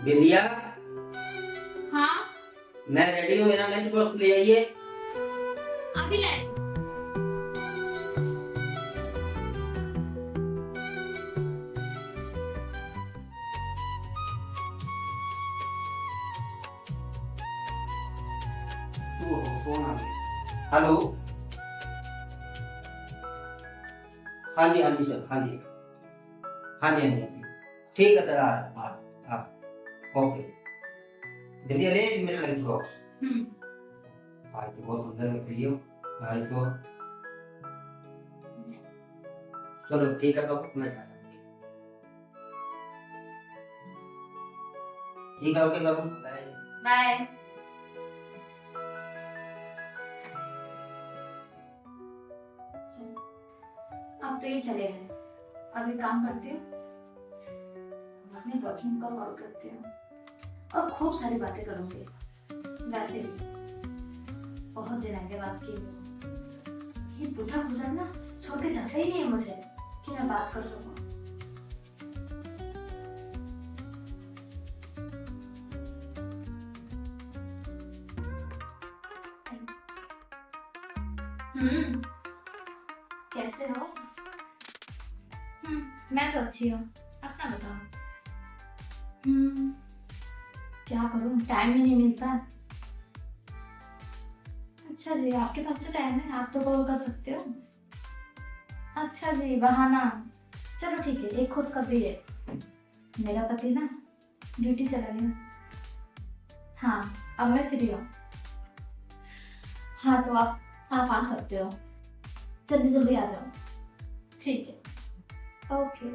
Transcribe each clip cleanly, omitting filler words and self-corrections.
बिंदिया, हाँ मैं रेडी हूँ, मेरा लंच बॉक्स ले आइए। अभी लाए। फोन आ गया। हेलो, हाँ जी सर, हाँ जी, हाँ जी, ठीक है सर, आ ओके। बिंदिया ले मेरा लंच बॉक्स। आज तो बहुत सुंदर मैं फ्री हूँ आज तो। चलो ठीक है, तो मैं जा रहा हूँ। ठीक है, ओके बाबू, बाय। बाय। अब तो ये चले गए। अब एक काम करती हूँ, अपने बॉयफ्रेंड को कॉल करती हूँ और खूब सारी बातें करूंगी। वैसे भी बहुत दिन आगे बात की है। ये बूढ़ा गुजर ना छोड़ के जाता ही नहीं है मुझे कि मैं बात कर सकूं। कैसे हो? मैं तो अच्छी हूँ, अपना बताओ। क्या करूँ, टाइम ही नहीं मिलता। अच्छा जी, आपके पास तो टाइम है, आप तो कॉल कर सकते हो। अच्छा जी, बहाना। चलो ठीक है, एक खुद कर दिए। मेरा पति ना ड्यूटी चला गया। हाँ, अब मैं फ्री हूँ। हाँ तो आप आ सकते हो, जल्दी जल्दी आ जाओ। ठीक है, ओके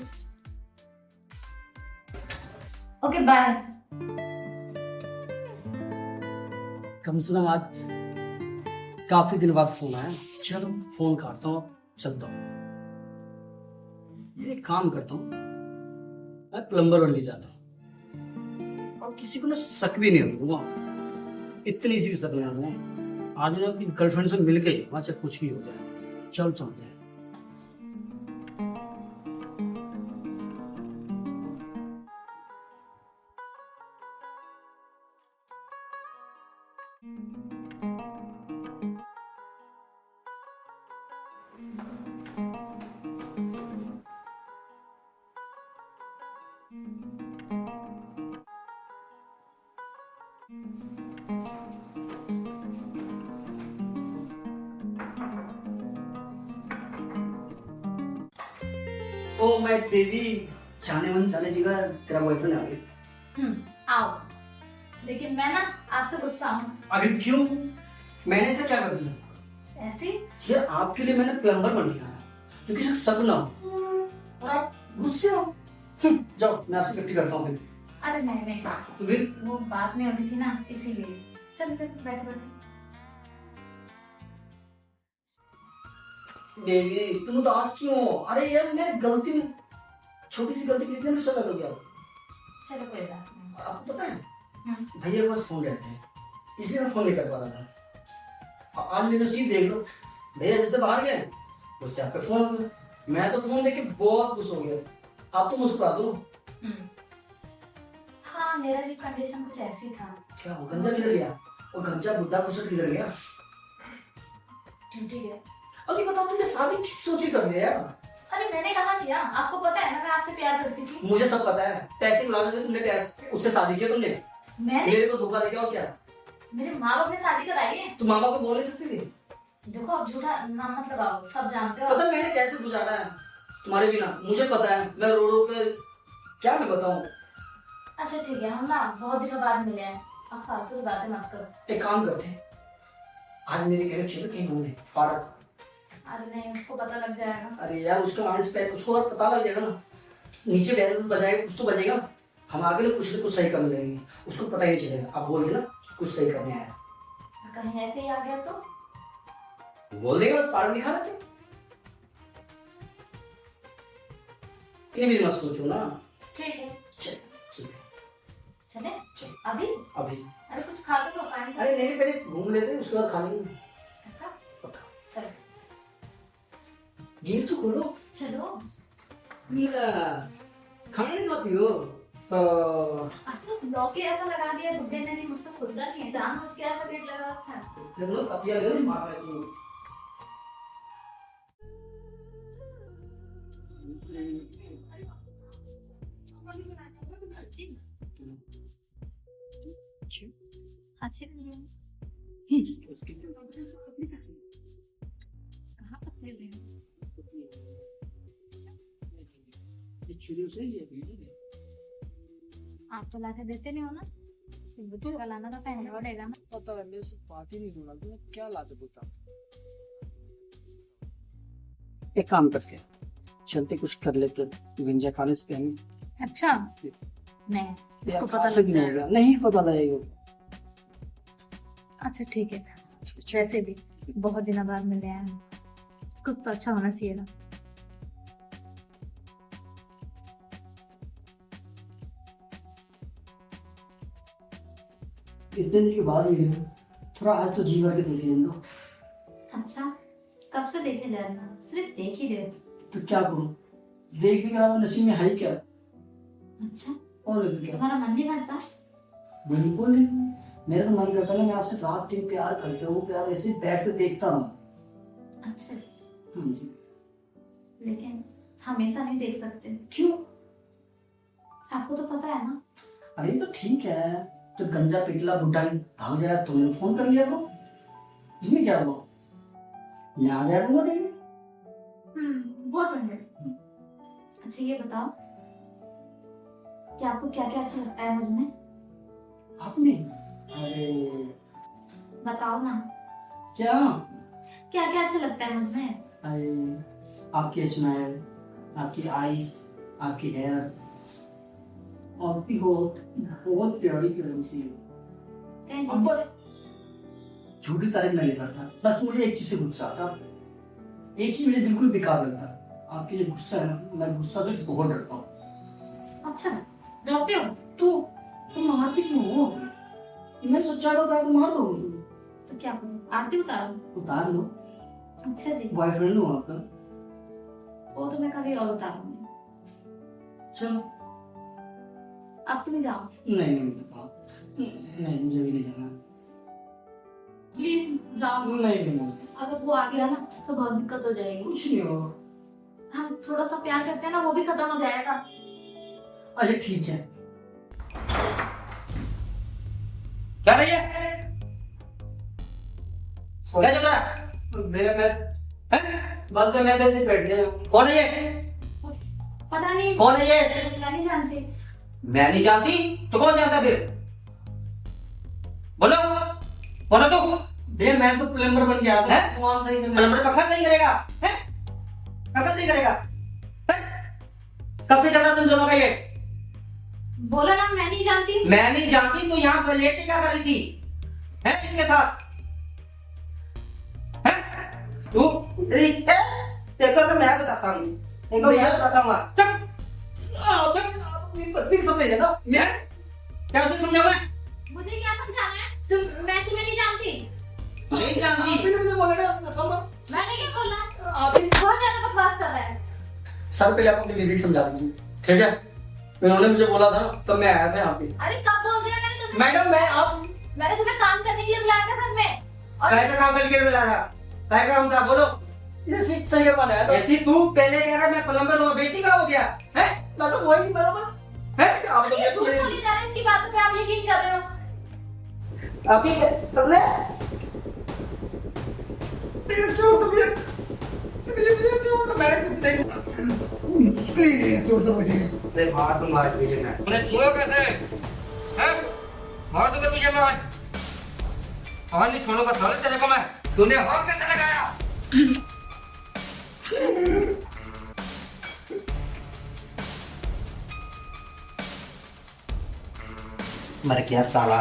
ओके, बाय। कम से कम आज काफी दिन बाद फोन आया। चलो फोन काटता हूँ, चलता हूँ। ये काम करता हूँ, मैं प्लम्बर बन के जाता हूँ और किसी को ना शक भी नहीं होगा। इतनी सी भी शक नहीं होगा। आज ना अपनी गर्लफ्रेंड से मिल गई, वहां चाहे कुछ भी हो जाए। चल चलते हैं। ओ मैं तेरी जाने मन जाने जी का तेरा बॉयफ्रेंड आ गया। आओ। लेकिन मैं ना आपसे गुस्सा हूँ। अरे क्यों? मैंने से क्या कर दिया? ऐसे यार आपके लिए मैंने प्लम्बर बन के आया, तो किसी को शक ना हो और आप गुस्से हो। जाओ, मैं आपसे इकट्ठी करता हूँ फिर। अरे नहीं, तो फिर वो बात नहीं होती थी ना, इसीलिए। चलो चलो, बैठो बैठो। बेबी तुम उदास क्यों हो? अरे यार मैं गलती, छोटी सी गलती की इतने में शक हो गया। चलो कोई बात नहीं। आपको पता है भैया के पास फोन रहते हैं, इसलिए मैं फोन नहीं कर पा रहा था। आज मेरे नसीब देख लो, भैया जैसे बाहर गए उससे आपका फोन हो गया। मैं तो फोन देके बहुत खुश हो गया। आप तो मुस्कुरा दो। हाँ, मेरा भी कंडीशन कुछ ऐसी था। क्या वो गंजा किधर गया? वो गंजा बुड्ढा कुसट किधर गया? ड्यूटी गया। अरे बताओ, तुमने शादी किस सोच के कर लिया यार? अरे मैंने कहा किया, आपको पता है ना मैं आपसे प्यार करती थी। मुझे सब पता है। पैसे की लालच में तुमने प्यार उससे शादी किया तुमने। मैंने मेरे को धोखा देके और क्या? मेरे माँ बाप ने शादी कराई है। तुम माँ बाप को बोल नहीं सकती थी? देखो, अब झूठा नाम मत लगाओ, सब जानते हो। पता मैंने कैसे गुजारा है तुम्हारे बिना, मुझे पता है। मैं रो रो के क्या मैं बताऊं। अच्छा ठीक है, हम ना बहुत दिनों बाद मिले हैं, अब फालतू की बातें मत करो। एक काम करते हैं, आज मेरे घर चलो कहीं घूमने पार्क। अरे नहीं, उसको पता लग जाएगा। अरे यार उसका आने पे उसको अगर पता लग जाएगा ना, नीचे बैल बजाएगा, कुछ तो बजेगा, हम आगे ना कुछ सही कर लेंगे। उसको पता ही नहीं चलेगा। आप बोल देना कुछ सही करने आया। कहीं ऐसे ही आ गया तो बोल देगा बस पार्क दिखा रहे थे। इन्हें भी मत सोचो ना। ठीक है, चल चले। चल। अभी अभी अरे कुछ खा लो, पानी अरे नहीं, पहले घूम लेते हैं, उसके बाद खा लेंगे। पक्का? चलो गेट तो खोलो। चलो। मीरा खाना नहीं खाती हो? तो आप लोग लॉक ही ऐसा लगा दिया बुड्ढे ने, नहीं मुझसे खुद नहीं है, जानबूझ के ऐसा गेट लगा रखा है। देख लो तकिया ले लो, मार रहे हो। अच्छी नहीं है। कहाँ पत्ते ले आप तो लाके देते नहीं हो ना, बुद्धू का लाना तो पहनना पड़ेगा ना। पता है मेरे से बात ही नहीं होना, तुम्हें क्या ला दे बता। एक काम करते हैं, चलते कुछ कर लेते, गंजा खाने से पहले। अच्छा नहीं, इसको पता लग लग जाएगा। नहीं पता लगेगा। अच्छा ठीक है, वैसे भी बहुत दिनों बाद मिले हैं, कुछ तो अच्छा होना चाहिए ना। इतने दिन के बाद मिले हो, थोड़ा आज तो जी भर के देख लेना। अच्छा कब से देखे जा रहे हैं, सिर्फ देख ही रहे हो। तो क्या करूं, देखने के अलावा नसीब में है ही क्या। अच्छा और लग गया तुम्हारा मन नहीं करता? बिल्कुल नहीं, मेरा तो मन करता है मैं आपसे रात दिन प्यार करते हो, प्यार ऐसे बैठ के देखता हूँ। अच्छा हाँ जी। लेकिन हमेशा नहीं देख सकते, क्यों? आपको तो पता है ना। अरे तो ठीक है, तो गंजा पिटला बुड्ढा भाग जाए तो मैंने फोन कर लिया करो, इसमें क्या हुआ, मैं आ जाया करूँगा। वो तो है। अच्छा ये बताओ कि आपको क्या क्या अच्छा लगता है मुझमें? आपने? अरे बताओ ना, क्या क्या क्या अच्छा लगता है मुझमें? अरे आपकी स्माइल, आपकी आईज, आपकी हेयर, आपकी होठ बहुत प्यारी प्यारी सी है। कहीं अब बस झूठी तारीफ नहीं करता, बस मुझे एक चीज से गुस्सा आता, एक चीज मुझे बिल्कुल बेकार लगता है, आपकी जो गुस्सा है ना, मैं गुस्सा से बहुत डरता हूँ। अच्छा डरते हो? तो मारती क्यों हो? मैं सच्चाई बताया तो मार दोगे तुम। तो क्या करूं, आरती उतारो? उतार लो, अच्छा जी, बॉयफ्रेंड हो आपका। वो तो मैं कभी और उतारूंगी। चलो। अब तुम जाओ नहीं नहीं मुझे भी नहीं जाना। प्लीज जाओ। नहीं अगर वो आ गया ना तो बहुत दिक्कत हो जाएगी। कुछ नहीं होगा। हम थोड़ा सा प्यार करते हैं ना, वो भी खत्म हो जाएगा। अच्छा ठीक है। क्या रही है? क्या चल रहा है? बस तो मैं ऐसे बैठ गया। कौन है ये? पता नहीं। कौन है ये? मैं नहीं जानती। मैं नहीं जानती तो कौन जानता फिर? बोलो, कौन है तू? भैया मैं तो प्लम्बर बन गया था, हैं? सामान सही करना। प्लम्बर पक्का सही करेगा? हैं? पक्का सही करेगा? हैं? कब से चल रहा तुम दोनों का ये? बोलो ना, मैं नहीं जानती। मैं नहीं जानती तो यहाँ पर लेटे क्या कर रही थी? हैं किसके साथ? हैं? तू? देखो तो मैं बताता हूँ। देखो मैं बताता हूँ। चुप। मेरी पत्नी समझ है ना, मैं क्या उसे समझाऊं मैं? मुझे क्या समझाना है? मैं तुम्हें नहीं जानती। नहीं जानती। आपने मुझे बोला ना समझ। मैंने क्या बोला? आप ही बहुत ज्यादा बकवास कर रहा है। सर पहले आप अपनी बीवी समझा दीजिए, ठीक है? उन्होंने मुझे बोला था ना, तब मैं आया था यहाँ पे। अरे कब बोल दिया मैंने तुम्हें? मैडम मैंने तुम्हें काम करने के लिए बुलाया था घर में। और काय का काम करके मिला था? काय का काम था? बोलो। ये सीट सही करवाना है तो ऐसी तू पहले कह रहा मैं प्लम्बर हूँ, बेसी का हो गया है? मैं तो वही बराबर हैं? आप तो ये झूठ बोली जा रही है, इसकी बातों पे आप यकीन कर रहे हो? अभी कर ले। छोड़ दो मुझे, छोड़ दो, मैंने कुछ नहीं। प्लीज छोड़ दो मुझे। नहीं मार तो मार मुझे मैं। तूने छुआ कैसे? हैं? मार दूंगा तुझे मैं आज। और नहीं छोड़ूंगा साले तेरे को मैं। तूने और कैसे लगाया? मर गया साला।